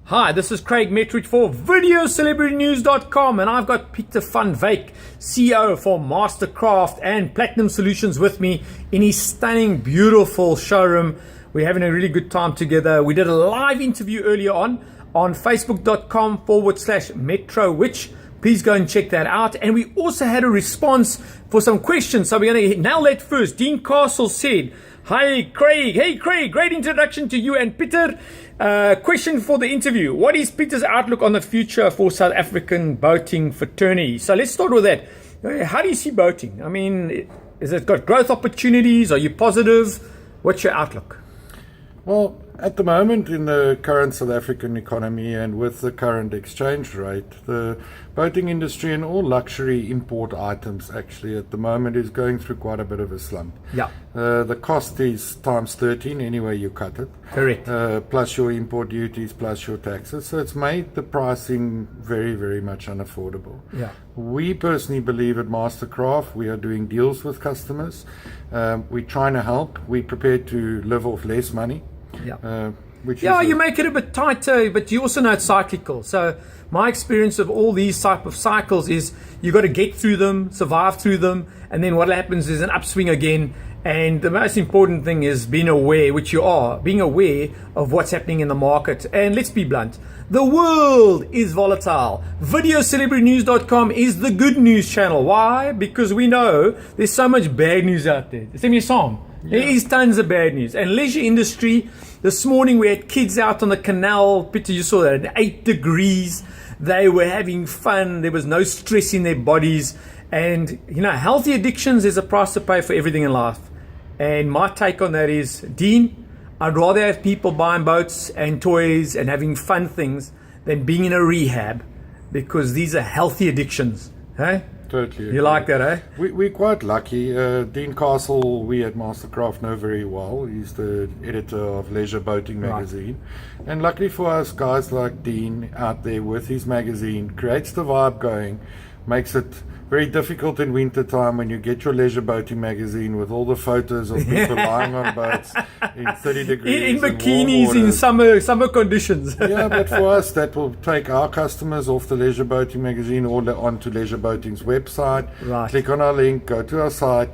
Hi, this is Craig Metrowich for VideoCelebrityNews.com, and I've got Pieter van Wyk, CEO for MasterCraft and Platinum Solutions, with me in his stunning, beautiful showroom. We're having a really good time together. We did a live interview earlier on Facebook.com/Metrowich. Please go and check that out. And we also had a response for some questions. So we're going to nail that first. Dean Castle said, "Hi Craig, hey Craig, great introduction to you and Pieter. Question for the interview. What is Pieter's outlook on the future for South African boating fraternity?" So let's start with that. How do you see boating? I mean, has it got growth opportunities? Are you positive? What's your outlook? Well, at the moment in the current South African economy and with the current exchange rate, the boating industry and all luxury import items actually at the moment is going through quite a bit of a slump. Yeah. The cost is times 13 anyway you cut it. Correct. Plus your import duties, plus your taxes. So it's made the pricing very, very much unaffordable. Yeah. We personally believe at MasterCraft we are doing deals with customers. We're trying to help. We're prepared to live off less money. Yeah. You make it a bit tighter, but you also know it's cyclical. So my experience of all these type of cycles is you got to get through them, survive through them, and then what happens is an upswing again. And the most important thing is being aware, which you are, being aware of what's happening in the market. And let's be blunt, the world is volatile. VideoCelebrityNews.com is the good news channel. Why? Because we know there's so much bad news out there. Send me a song. There is tons of bad news. And leisure industry, this morning we had kids out on the canal. Pieter, you saw that, at 8 degrees. They were having fun. There was no stress in their bodies. And, you know, healthy addictions is a price to pay for everything in life. And my take on that is, Dean, I'd rather have people buying boats and toys and having fun things than being in a rehab, because these are healthy addictions. Hey? Totally. You like that, eh? We're quite lucky. Dean Castle, we at MasterCraft know very well. He's the editor of Leisure Boating magazine. Right. And luckily for us, guys like Dean out there with his magazine creates the vibe going, makes it very difficult in winter time when you get your Leisure Boating magazine with all the photos of people lying on boats in 30 degrees in bikinis in summer conditions. Yeah, but for us that will take our customers off the Leisure Boating magazine or onto Leisure Boating's website. Right. Click on our link, go to our site,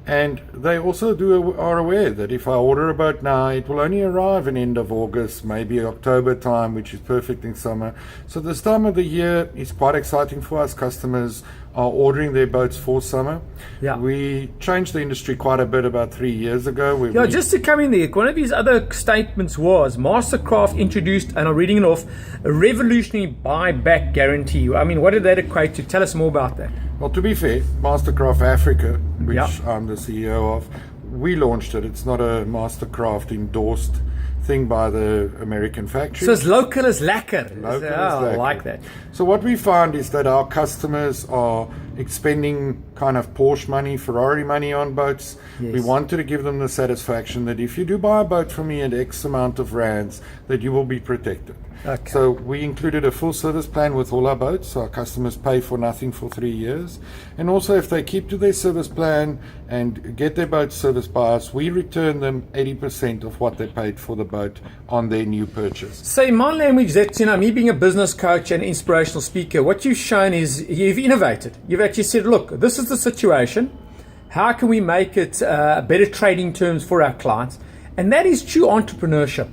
and they also are aware that if I order a boat now, it will only arrive in end of August, maybe October time, which is perfect in summer. So this time of the year is quite exciting for us. Customers are ordering their boats for summer. Yeah. We changed the industry quite a bit about 3 years ago. Just to come in there, one of his other statements was MasterCraft introduced, and I'm reading it off, a revolutionary buyback guarantee. I mean, what did that equate to? Tell us more about that. Well, to be fair, MasterCraft Africa, which I'm the CEO of, we launched it. It's not a MasterCraft endorsed thing by the American factory. So it's local as lekker. I like that. So what we found is that our customers are expending kind of Porsche money, Ferrari money on boats. Yes. We wanted to give them the satisfaction that if you do buy a boat from me at X amount of rands, that you will be protected. Okay. So we included a full service plan with all our boats, so our customers pay for nothing for 3 years. And also if they keep to their service plan and get their boat serviced by us, we return them 80% of what they paid for the boat on their new purchase. So in my language, that's, you know, me being a business coach and inspirational speaker, what you've shown is you've innovated. You've actually said, look, this is the situation. How can we make it better trading terms for our clients? And that is true entrepreneurship.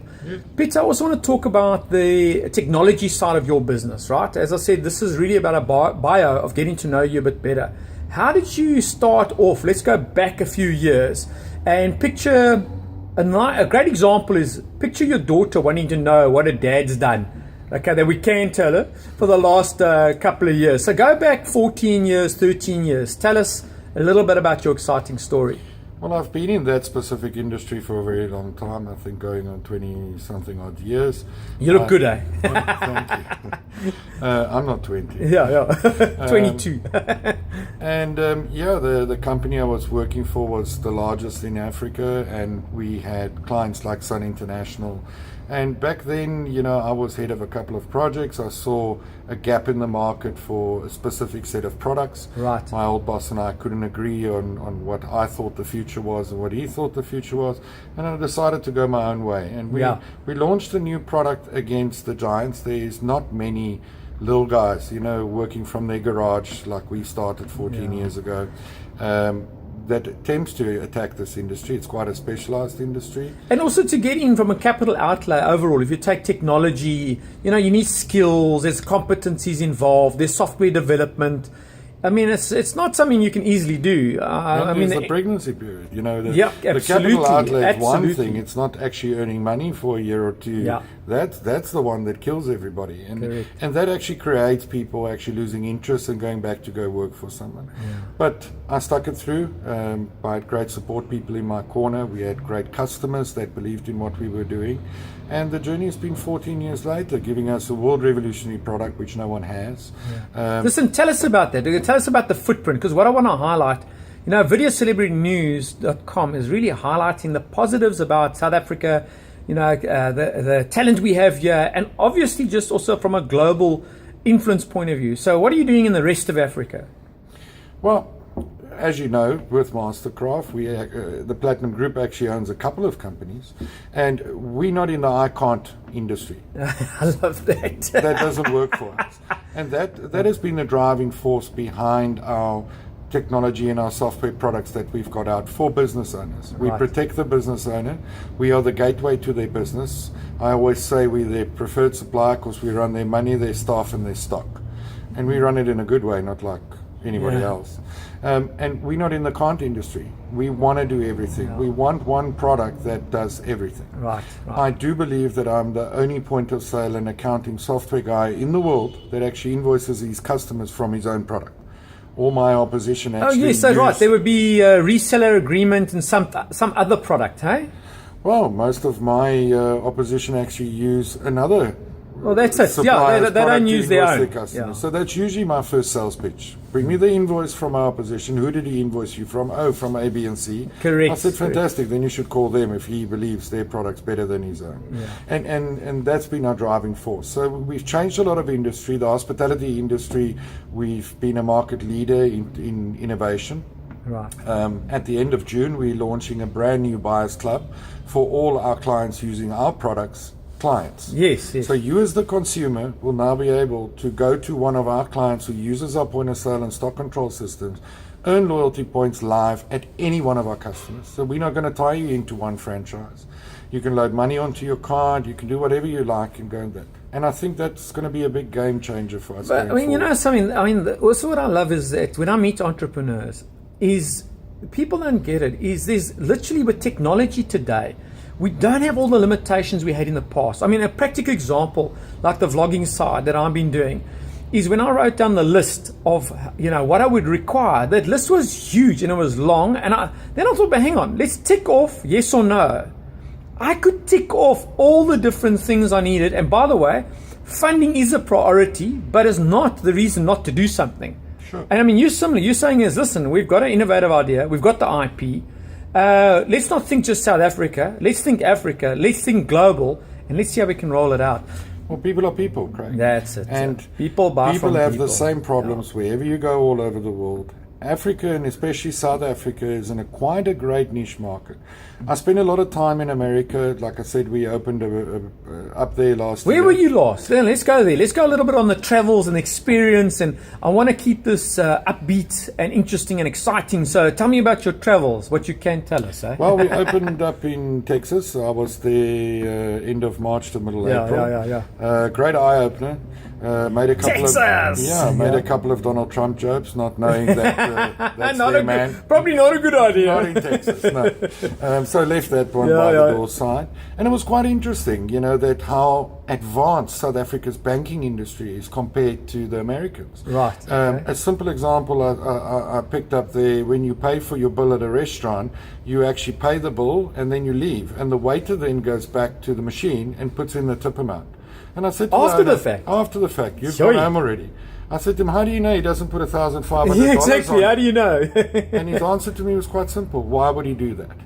Pieter, I also want to talk about the technology side of your business, right? As I said, this is really about a bio of getting to know you a bit better. How did you start off? Let's go back a few years and picture a great example is picture your daughter wanting to know what her dad's done. Okay, that we can tell her for the last couple of years. So go back 14 years, 13 years. Tell us a little bit about your exciting story. Well, I've been in that specific industry for a very long time, I think going on 20-something odd years. You look good, eh? Thank you. I'm not 20. Yeah. 22. The company I was working for was the largest in Africa, and we had clients like Sun International And back then, I was head of a couple of projects. I saw a gap in the market for a specific set of products. Right. My old boss and I couldn't agree on what I thought the future was and what he thought the future was. And I decided to go my own way. And we launched a new product against the giants. There's not many little guys, working from their garage like we started 14 years ago. That attempts to attack this industry. It's quite a specialized industry. And also to get in from a capital outlay overall, if you take technology, you need skills, there's competencies involved, there's software development. I mean, it's not something you can easily do. The pregnancy period, the absolutely, capital outlay is one absolutely. thing. It's not actually earning money for a year or two. Yeah. That's the one that kills everybody. And that actually creates people actually losing interest and going back to go work for someone. Yeah. But I stuck it through. I had great support people in my corner. We had great customers that believed in what we were doing. And the journey has been 14 years later, giving us a world revolutionary product which no one has. Yeah. Listen, tell us about that. Tell us about the footprint, because what I want to highlight, VideoCelebrityNews.com is really highlighting the positives about South Africa, the talent we have here, and obviously just also from a global influence point of view. So what are you doing in the rest of Africa? Well, as you know, with MasterCraft, the Platinum Group actually owns a couple of companies, and we're not in the I can't industry. I love that. That doesn't work for us. And that has been the driving force behind our technology and our software products that we've got out for business owners. We protect the business owner. We are the gateway to their business. I always say we're their preferred supplier because we run their money, their staff, and their stock. And we run it in a good way, not like anybody else. And we're not in the can't industry. We want to do everything. Yeah. We want one product that does everything. Right. I do believe that I'm the only point of sale and accounting software guy in the world that actually invoices his customers from his own product. All my opposition actually there would be a reseller agreement and some other product, hey? Well, most of my opposition actually use another. Well, that's it. Yeah, they don't use their own. Yeah. So that's usually my first sales pitch. Bring me the invoice from our opposition. Who did he invoice you from? Oh, from A, B, and C. Correct. I said, fantastic. Then you should call them if he believes their product's better than his own. Yeah. And that's been our driving force. So we've changed a lot of industry. The hospitality industry, we've been a market leader in innovation. Right. At the end of June, we're launching a brand new buyers club for all our clients using our products. Clients. Yes. So you as the consumer will now be able to go to one of our clients who uses our point of sale and stock control systems, earn loyalty points live at any one of our customers. So we're not going to tie you into one franchise. You can load money onto your card, you can do whatever you like and go and that. And I think that's going to be a big game changer for us. But also what I love is that when I meet entrepreneurs, is people don't get it, is there's literally with technology today, we don't have all the limitations we had in the past. I mean, a practical example, like the vlogging side that I've been doing, is when I wrote down the list of, what I would require, that list was huge and it was long. And then I thought, but hang on, let's tick off yes or no. I could tick off all the different things I needed. And by the way, funding is a priority, but it's not the reason not to do something. Sure. And I mean, you're saying is, listen, we've got an innovative idea, we've got the IP. Let's not think just South Africa. Let's think Africa. Let's think global, and let's see how we can roll it out. Well, people are people, Craig. That's it. And people have the same problems wherever you go all over the world. Africa, and especially South Africa, is in quite a great niche market. I spent a lot of time in America. Like I said, we opened up there last year. Where were you last? Then let's go there. Let's go a little bit on the travels and experience. And I want to keep this upbeat and interesting and exciting. So tell me about your travels, what you can tell us. Eh? Well, we opened up in Texas. I was there end of March to middle April. Great eye-opener. Made a couple of Donald Trump jokes, not knowing that that's their man. Probably not a good idea. Not in Texas, no. So I left that one by the door side. And it was quite interesting, that how advanced South Africa's banking industry is compared to the Americans. Right. Okay. A simple example I picked up there, when you pay for your bill at a restaurant, you actually pay the bill and then you leave. And the waiter then goes back to the machine and puts in the tip amount. And I said to After the fact. You've gone home already. I said to him, how do you know he doesn't put $1,500 Yeah, exactly. on How do you know? And his answer to me was quite simple. Why would he do that?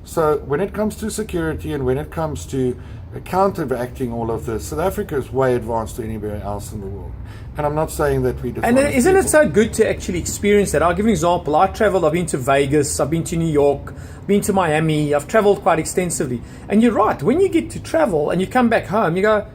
So when it comes to security and when it comes to counteracting all of this, South Africa is way advanced to anywhere else in the world. And I'm not saying that we define. And isn't it so good to actually experience that? I'll give you an example. I traveled, I've been to Vegas, I've been to New York, I've been to Miami, I've traveled quite extensively. And you're right, when you get to travel and you come back home, you go,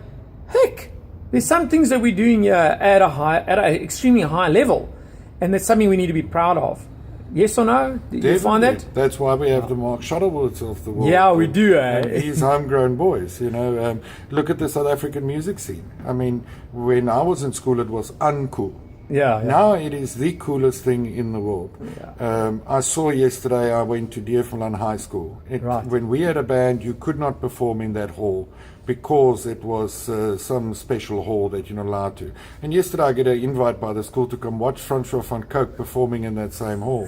heck, there's some things that we're doing here at an extremely high level. And that's something we need to be proud of. Yes or no? Do you find that? That's why we have the Mark Shuttlewoods of the world. Yeah, we do. And these homegrown boys, look at the South African music scene. I mean, when I was in school, it was uncool. Yeah. Now it is the coolest thing in the world. Yeah. I saw yesterday, I went to Deerfallen High School. Right. When we had a band, you could not perform in that hall because it was some special hall that you're not allowed to. And yesterday I get an invite by the school to come watch Francois van Coke performing in that same hall.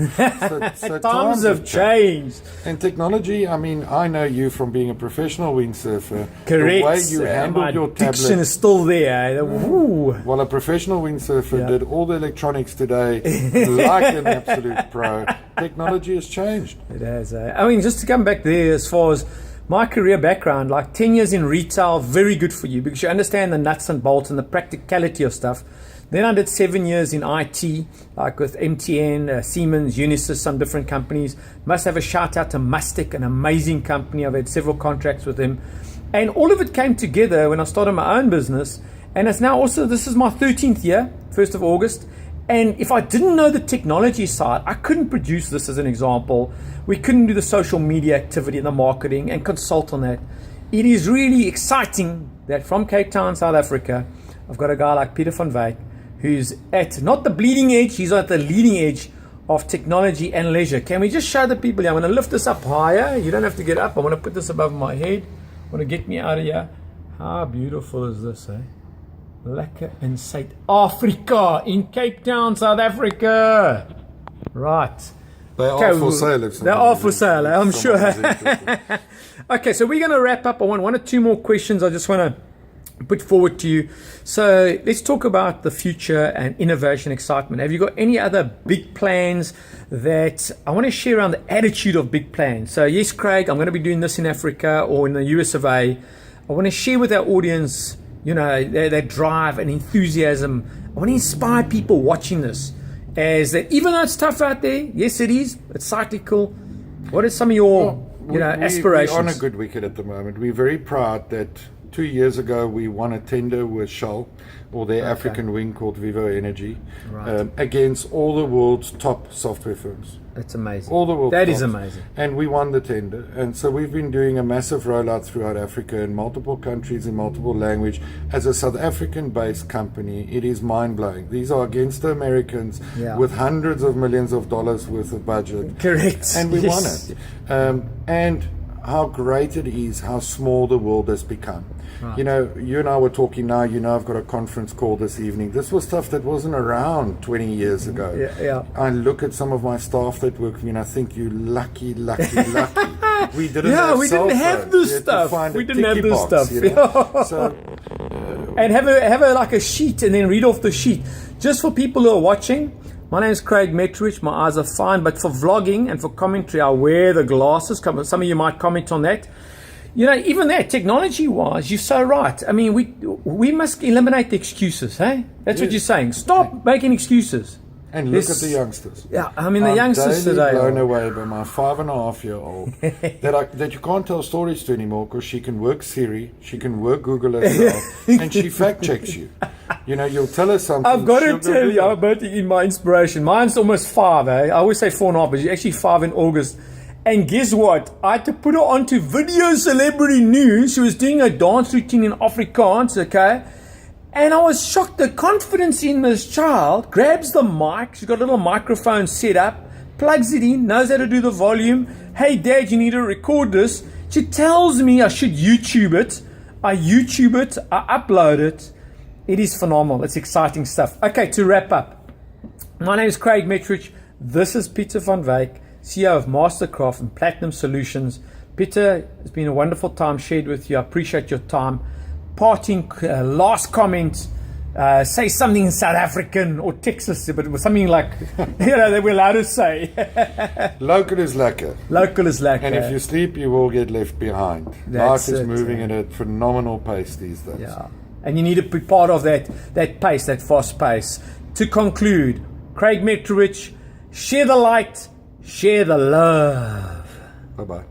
So times have changed. And technology, I mean, I know you from being a professional windsurfer. Correct. The way you handled your tablet. Diction is still there. Woo. While a professional windsurfer did all the electronics today like an absolute pro. Technology has changed. It has. I mean, just to come back there, as far as my career background, like 10 years in retail, very good for you because you understand the nuts and bolts and the practicality of stuff. Then I did 7 years in IT, like with MTN, Siemens, Unisys, some different companies. Must have a shout out to Mustek, an amazing company. I've had several contracts with them. And all of it came together when I started my own business. And it's now also, this is my 13th year, 1st of August. And if I didn't know the technology side, I couldn't produce this as an example. We couldn't do the social media activity and the marketing and consult on that. It is really exciting that from Cape Town, South Africa, I've got a guy like Pieter van Wyk, who's at not the bleeding edge, he's at the leading edge of technology and leisure. Can we just show the people here? I'm going to lift this up higher. You don't have to get up. I want to put this above my head. I want to get me out of here. How beautiful is this, eh? Lekker in Suid-Afrika, in Cape Town, South Africa. Right. They are for sale. They are for sale, I'm sure. Okay, so we're going to wrap up. I want one or two more questions I just want to put forward to you. So let's talk about the future and innovation excitement. Have you got any other big plans that I want to share around the attitude of big plans? So yes, Craig, I'm going to be doing this in Africa or in the US of A. I want to share with our audience, that drive and enthusiasm. I want to inspire people watching this as that even though it's tough out there, yes it is, it's cyclical. What are some of your aspirations? We're on a good wicket at the moment. We're very proud that 2 years ago we won a tender with Shell or their African wing called Vivo Energy against all the world's top software firms. That's amazing. All the world. That is amazing. And we won the tender. And so we've been doing a massive rollout throughout Africa in multiple countries in multiple language. As a South African-based company, it is mind-blowing. These are against the Americans with hundreds of millions of dollars worth of budget. Correct. And we won it. And how great it is, how small the world has become. Right. You and I were talking now, I've got a conference call this evening. This was stuff that wasn't around 20 years ago. Yeah. I look at some of my staff that work for me and I think you lucky. We didn't have this stuff. We didn't have this stuff. So, and have a like a sheet and then read off the sheet. Just for people who are watching, my name is Craig Metrowich. My eyes are fine, but for vlogging and for commentary, I wear the glasses. Some of you might comment on that. Even that, technology-wise, you're so right. I mean, we must eliminate the excuses, hey? That's what you're saying. Stop making excuses. And look at the youngsters. Yeah, I mean, the youngsters today. I'm blown away by my 5.5-year-old that you can't tell stories to anymore because she can work Siri, she can work Google herself, and she fact-checks you. You'll tell her something. I've got to tell you, I'm about to get my inspiration. Mine's almost 5, eh? I always say 4.5, but she's actually 5 in August. And guess what? I had to put her onto Video Celebrity News. She was doing a dance routine in Afrikaans, okay? And I was shocked. The confidence in this child grabs the mic. She's got a little microphone set up, plugs it in, knows how to do the volume. Hey, Dad, you need to record this. She tells me I should YouTube it. I YouTube it. I upload it. It is phenomenal. It's exciting stuff. Okay, to wrap up. My name is Craig Metrowich. This is Pieter van Wyk, CEO of MasterCraft and Platinum Solutions. Pieter, it's been a wonderful time shared with you. I appreciate your time. Parting last comment. say something in South African or Texas, but it was something like, they were allowed to say. Local is lekker. Local is lekker. And if you sleep, you will get left behind. That's Life is it, moving at a phenomenal pace these days. Yeah. And you need to be part of that pace, that fast pace. To conclude, Craig Metrowich, share the light, share the love. Bye-bye.